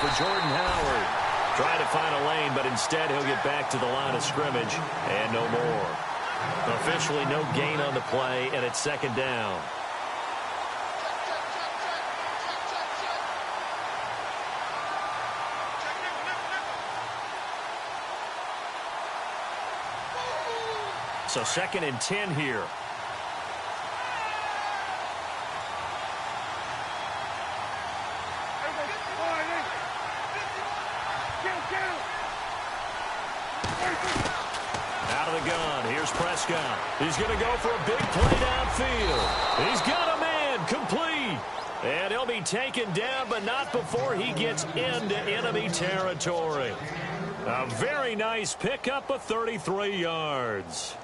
for Jordan Howard. Trying to find a lane, but instead he'll get back to the line of scrimmage and no more. Officially no gain on the play, and it's second down. So second and 10 here. Out of the gun. Here's Prescott. He's going to go for a big play downfield. He's got a man complete. And he'll be taken down, but not before he gets into enemy territory. A very nice pickup of 33 yards.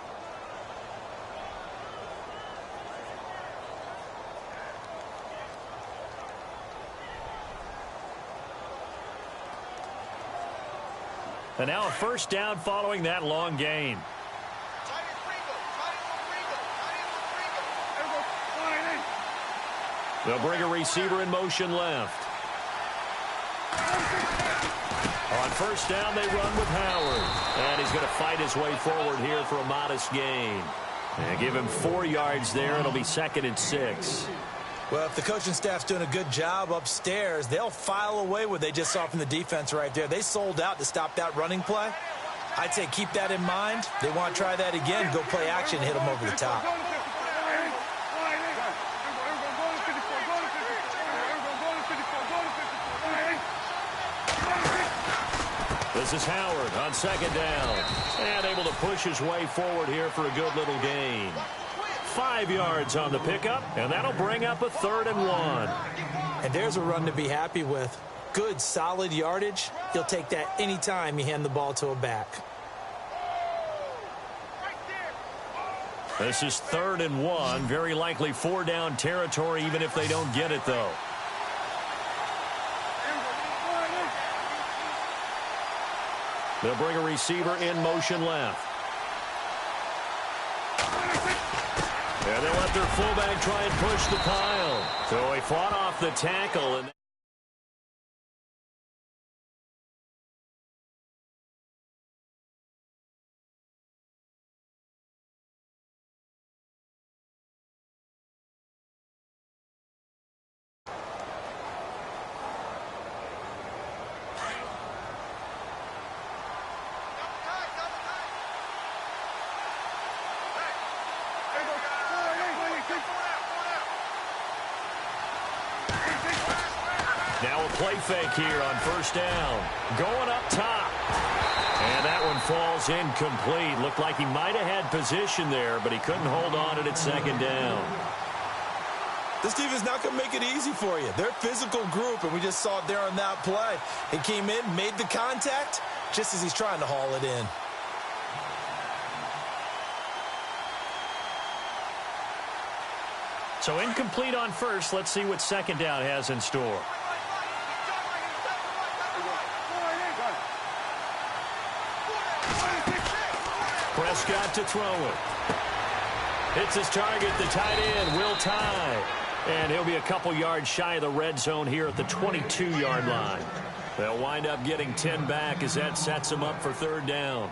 And now a first down following that long gain. They'll bring a receiver in motion left. On first down, they run with Howard. And he's going to fight his way forward here for a modest gain. And give him 4 yards there. It'll be second and 6. Well, if the coaching staff's doing a good job upstairs, they'll file away what they just saw from the defense right there. They sold out to stop that running play. I'd say keep that in mind. They want to try that again, go play action, hit them over the top. This is Howard on second down. And able to push his way forward here for a good little gain. 5 yards on the pickup, and that'll bring up a 3rd and 1. And there's a run to be happy with. Good, solid yardage. He'll take that anytime you hand the ball to a back. This is 3rd and 1. Very likely 4-down territory, even if they don't get it, though. They'll bring a receiver in motion left. And they'll let their fullback try and push the pile. So he fought off the tackle. And now a play fake here on first down. Going up top. And that one falls incomplete. Looked like he might have had position there, but he couldn't hold on to it at second down. This defense not going to make it easy for you. They're a physical group, and we just saw it there on that play. He came in, made the contact, just as he's trying to haul it in. So incomplete on first. Let's see what second down has in store. Prescott to throw it. Hits his target, the tight end, Will Tye. And he'll be a couple yards shy of the red zone here at the 22-yard line. They'll wind up getting 10 back as that sets them up for 3rd down.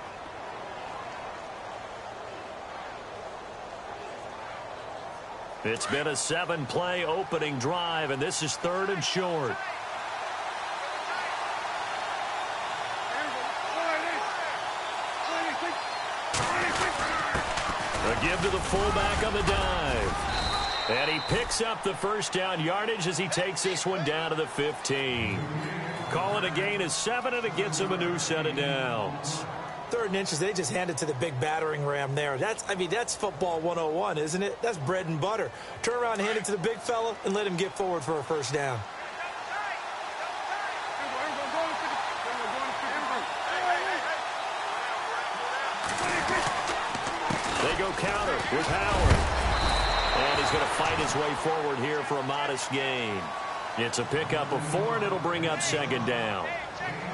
It's been a 7-play opening drive, and this is 3rd and short. A give to the fullback on the dive. And he picks up the first down yardage as he takes this one down to the 15. Call it a gain of 7, and it gets him a new set of downs. 3rd and inches, they just hand it to the big battering ram there. That's football 101, isn't it? That's bread and butter. Turn around and hand it to the big fella and let him get forward for a first down. They go counter with Howard. And he's going to fight his way forward here for a modest gain. It's a pickup of 4, and it'll bring up second down.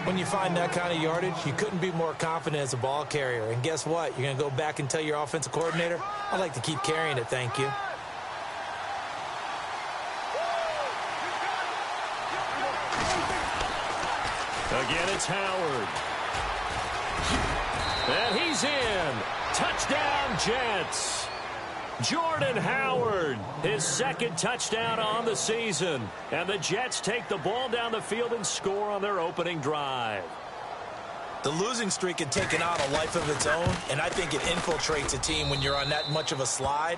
When you find that kind of yardage, you couldn't be more confident as a ball carrier. And guess what? You're going to go back and tell your offensive coordinator, I'd like to keep carrying it, thank you. Again, it's Howard. And he's in. Touchdown, Jets. Jordan Howard, his second touchdown on the season. And the Jets take the ball down the field and score on their opening drive. The losing streak had taken on a life of its own, and I think it infiltrates a team when you're on that much of a slide.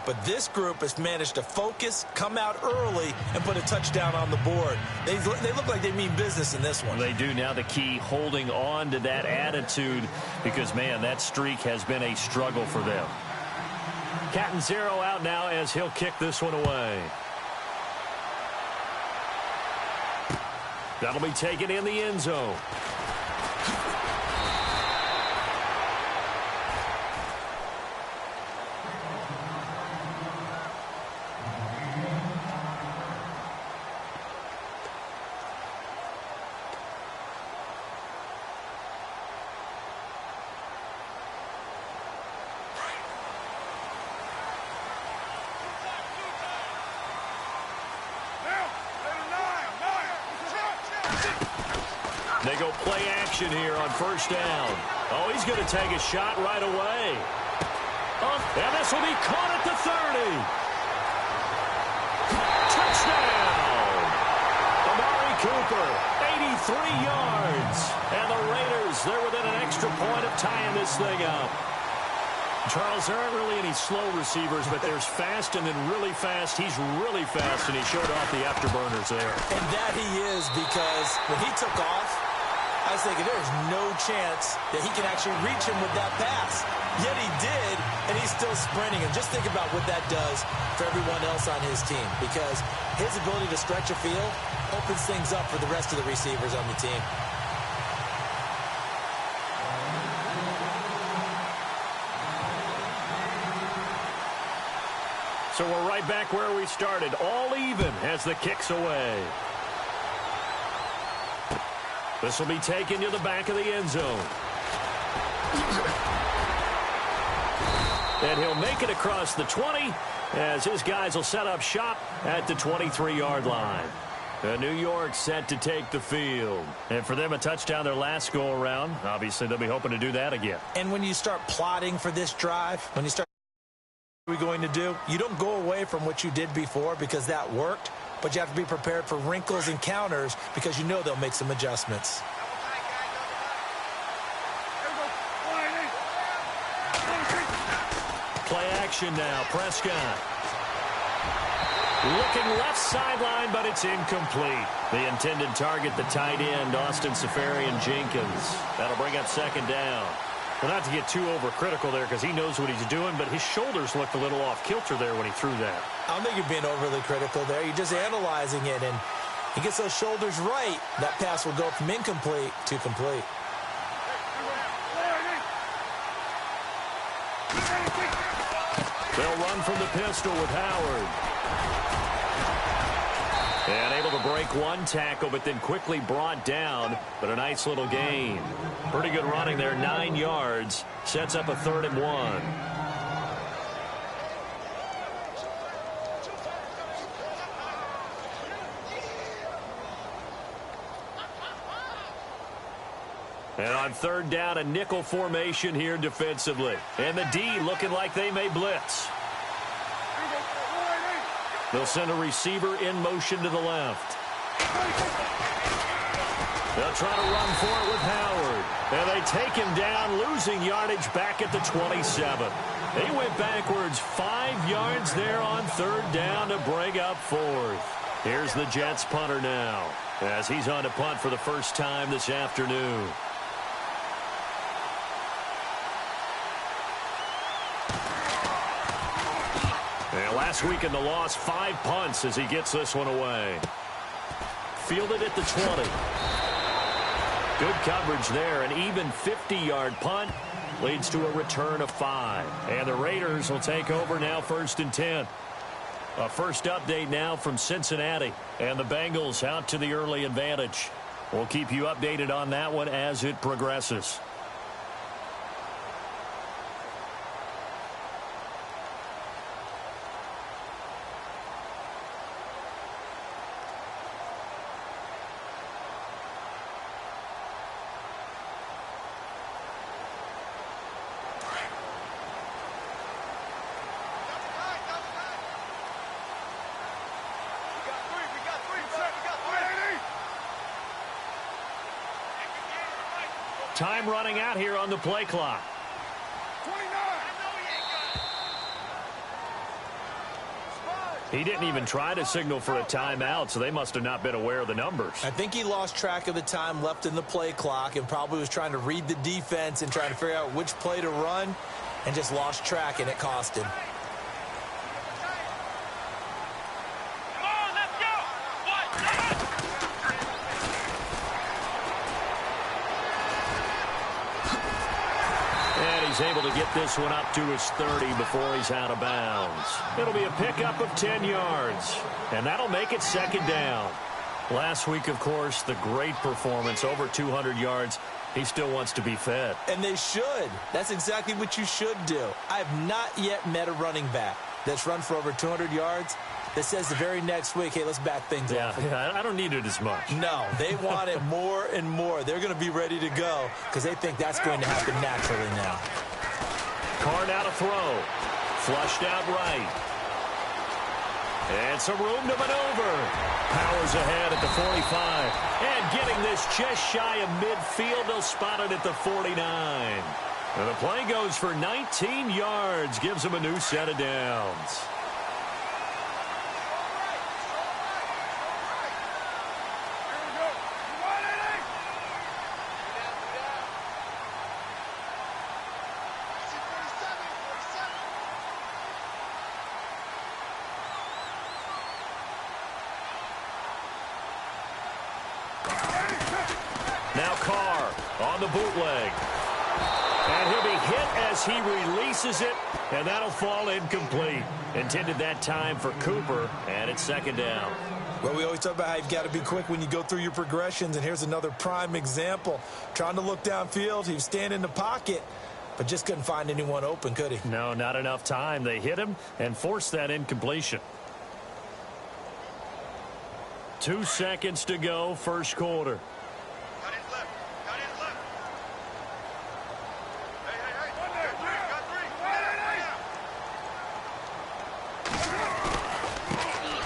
But this group has managed to focus, come out early, and put a touchdown on the board. They look like they mean business in this one. They do. Now the key, holding on to that attitude, because, man, that streak has been a struggle for them. Catanzaro out now as he'll kick this one away. That'll be taken in the end zone. They go play action here on first down. Oh, he's going to take a shot right away. Oh, and this will be caught at the 30. Touchdown! Amari Cooper, 83 yards. And the Raiders, they're within an extra point of tying this thing up. Charles, there aren't really any slow receivers, but there's fast and then really fast. He's really fast, and he showed off the afterburners there. And that he is, because when he took off, I was thinking there's no chance that he can actually reach him with that pass. Yet he did, and he's still sprinting. And just think about what that does for everyone else on his team, because his ability to stretch a field opens things up for the rest of the receivers on the team. So we're right back where we started, all even as the kick's away. This will be taken to the back of the end zone. And he'll make it across the 20 as his guys will set up shop at the 23-yard line. New York set to take the field. And for them, a touchdown their last go-around. Obviously, they'll be hoping to do that again. And when you start plotting for this drive, when you start what are we going to do, you don't go away from what you did before because that worked, but you have to be prepared for wrinkles and counters because you know they'll make some adjustments. Play action now, Prescott. Looking left sideline, but it's incomplete. The intended target, the tight end, Austin Seferian-Jenkins. That'll bring up second down. Well, not to get too overcritical there because he knows what he's doing, but his shoulders looked a little off kilter there when he threw that. I don't think you're being overly critical there. You're just analyzing it, and he gets those shoulders right. That pass will go from incomplete to complete. They'll run from the pistol with Howard. And able to break one tackle, but then quickly brought down. But a nice little gain. Pretty good running there, 9 yards. Sets up a 3rd and 1. And on 3rd down, a nickel formation here defensively. And the D looking like they may blitz. They'll send a receiver in motion to the left. They'll try to run for it with Howard. And they take him down, losing yardage back at the 27. He went backwards 5 yards there on 3rd down to bring up 4th. Here's the Jets punter now as he's on to punt for the first time this afternoon. And last week in the loss, 5 punts as he gets this one away. Fielded at the 20. Good coverage there. An even 50-yard punt leads to a return of 5. And the Raiders will take over now 1st and 10. A first update now from Cincinnati. And the Bengals out to the early advantage. We'll keep you updated on that one as it progresses. time running out here on the play clock. 29. He didn't even try to signal for a timeout, so they must have not been aware of the numbers. I think he lost track of the time left in the play clock and probably was trying to read the defense and trying to figure out which play to run and just lost track, and it cost him. He's able to get this one up to his 30 before he's out of bounds. It'll be a pickup of 10 yards, and that'll make it second down. Last week, of course, the great performance, over 200 yards. He still wants to be fed. And they should. That's exactly what you should do. I have not yet met a running back that's run for over 200 yards that says the very next week, hey, let's back things off. Yeah, I don't need it as much. No, they want it more and more. They're going to be ready to go because they think that's going to happen naturally now. Carr now to throw. Flushed out right. And some room to maneuver. Powers ahead at the 45. And getting this just shy of midfield. They'll spot it at the 49. And the play goes for 19 yards. Gives them a new set of downs. Now Carr on the bootleg. And he'll be hit as he releases it, and that'll fall incomplete. Intended that time for Cooper, and it's second down. Well, we always talk about how you've got to be quick when you go through your progressions, and here's another prime example. Trying to look downfield, he was standing in the pocket, but just couldn't find anyone open, could he? No, not enough time. They hit him and forced that incompletion. 2 seconds to go, first quarter.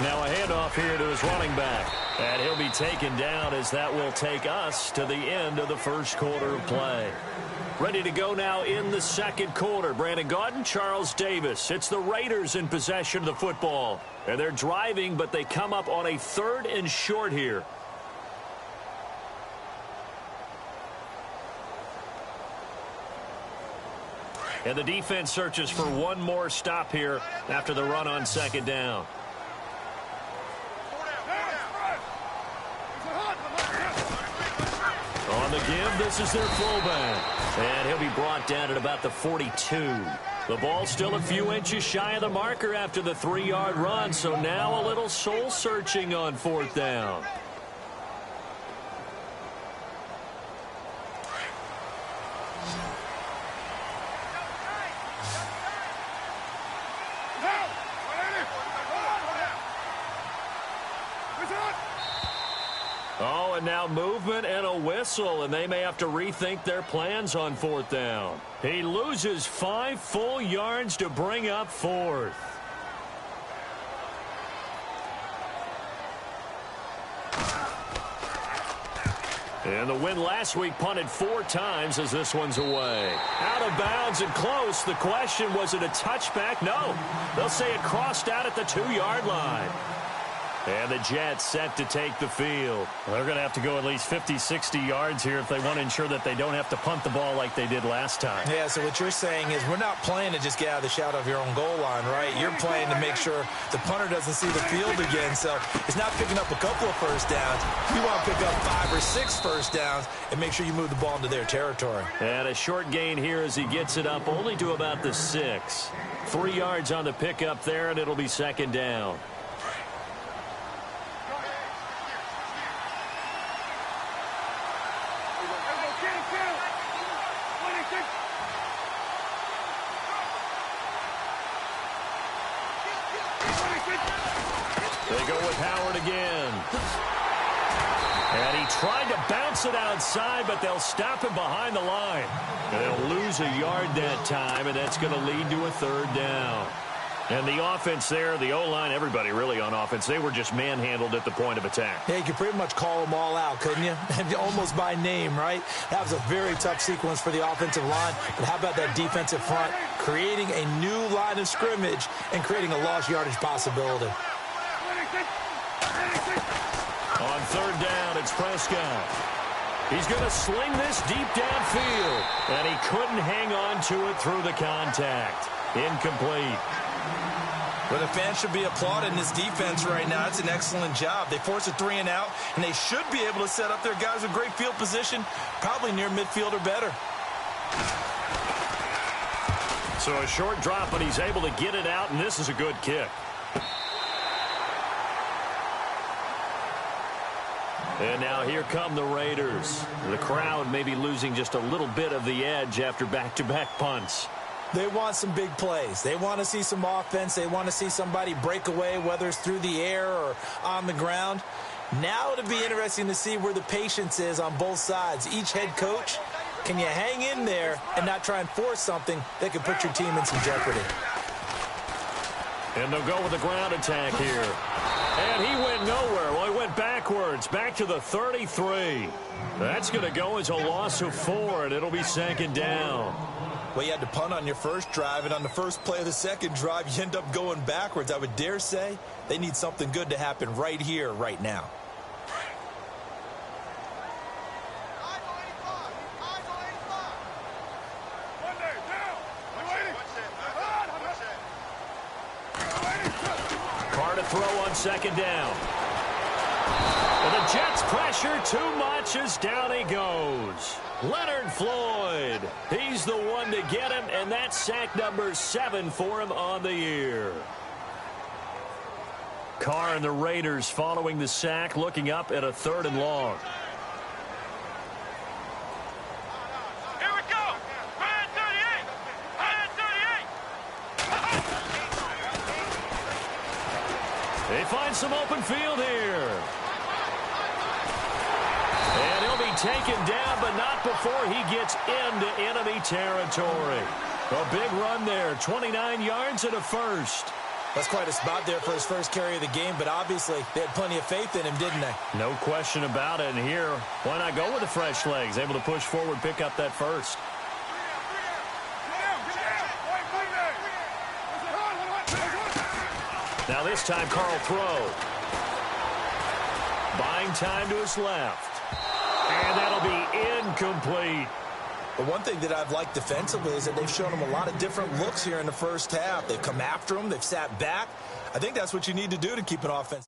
Now a handoff here to his running back. And he'll be taken down as that will take us to the end of the first quarter of play. Ready to go now in the second quarter. Brandon Gaudin, Charles Davis. It's the Raiders in possession of the football. And they're driving, but they come up on a 3rd and short here. And the defense searches for one more stop here after the run on second down. On the give, this is their fullback. And he'll be brought down at about the 42. The ball still a few inches shy of the marker after the 3-yard run, so now a little soul-searching on 4th down. Oh, and now movement and a whistle, and they may have to rethink their plans on 4th down. He loses 5 full yards to bring up 4th. And the win last week punted 4 times as this one's away. Out of bounds and close. The question, was it a touchback? No. They'll say it crossed out at the 2-yard line. And the Jets set to take the field. Well, they're going to have to go at least 50, 60 yards here if they want to ensure that they don't have to punt the ball like they did last time. Yeah, so what you're saying is we're not playing to just get out of the shadow of your own goal line, right? You're playing to make sure the punter doesn't see the field again. So it's not picking up a couple of first downs. You want to pick up 5 or 6 first downs and make sure you move the ball into their territory. And a short gain here as he gets it up only to about the 6. 3 yards on the pickup there, and it'll be second down. They go with Howard again. And he tried to bounce it outside, but they'll stop him behind the line. And they'll lose a yard that time, and that's going to lead to a 3rd down. And the offense there, the O-line, everybody really on offense, they were just manhandled at the point of attack. Yeah, you could pretty much call them all out, couldn't you? Almost by name, right? That was a very tough sequence for the offensive line. But how about that defensive front creating a new line of scrimmage and creating a lost yardage possibility? On third down, it's Prescott. He's going to sling this deep downfield. And he couldn't hang on to it through the contact. Incomplete. Well, the fans should be applauding this defense right now. It's an excellent job. They force a 3-and-out, and they should be able to set up their guys with great field position, probably near midfield or better. So a short drop, but he's able to get it out, and this is a good kick. And now here come the Raiders. The crowd may be losing just a little bit of the edge after back-to-back punts. They want some big plays. They want to see some offense. They want to see somebody break away, whether it's through the air or on the ground. Now it'll be interesting to see where the patience is on both sides. Each head coach, can you hang in there and not try and force something that could put your team in some jeopardy? And they'll go with the ground attack here. And he went nowhere. Well, he went backwards, back to the 33. That's going to go as a loss of 4, and it'll be second down. Well, you had to punt on your first drive, and on the first play of the second drive, you end up going backwards. I would dare say they need something good to happen right here, right now. Carr to throw on second down. And the Jets pressure too much as down he goes. Leonard Floyd, he's the one to get him, and that's sack number 7 for him on the year. Carr and the Raiders following the sack, looking up at a 3rd and long. Here we go. 138. 138. They find some open field here. And he'll be taken down, but not before he gets into enemy territory. A big run there, 29 yards and a first. That's quite a spot there for his first carry of the game, but obviously they had plenty of faith in him, didn't they? No question about it. And here, why not go with the fresh legs? Able to push forward, pick up that first. Now this time, Carl throw. Buying time to his left. And that'll be incomplete. But one thing that I've liked defensively is that they've shown him a lot of different looks here in the first half. They've come after him. They've sat back. I think that's what you need to do to keep an offense.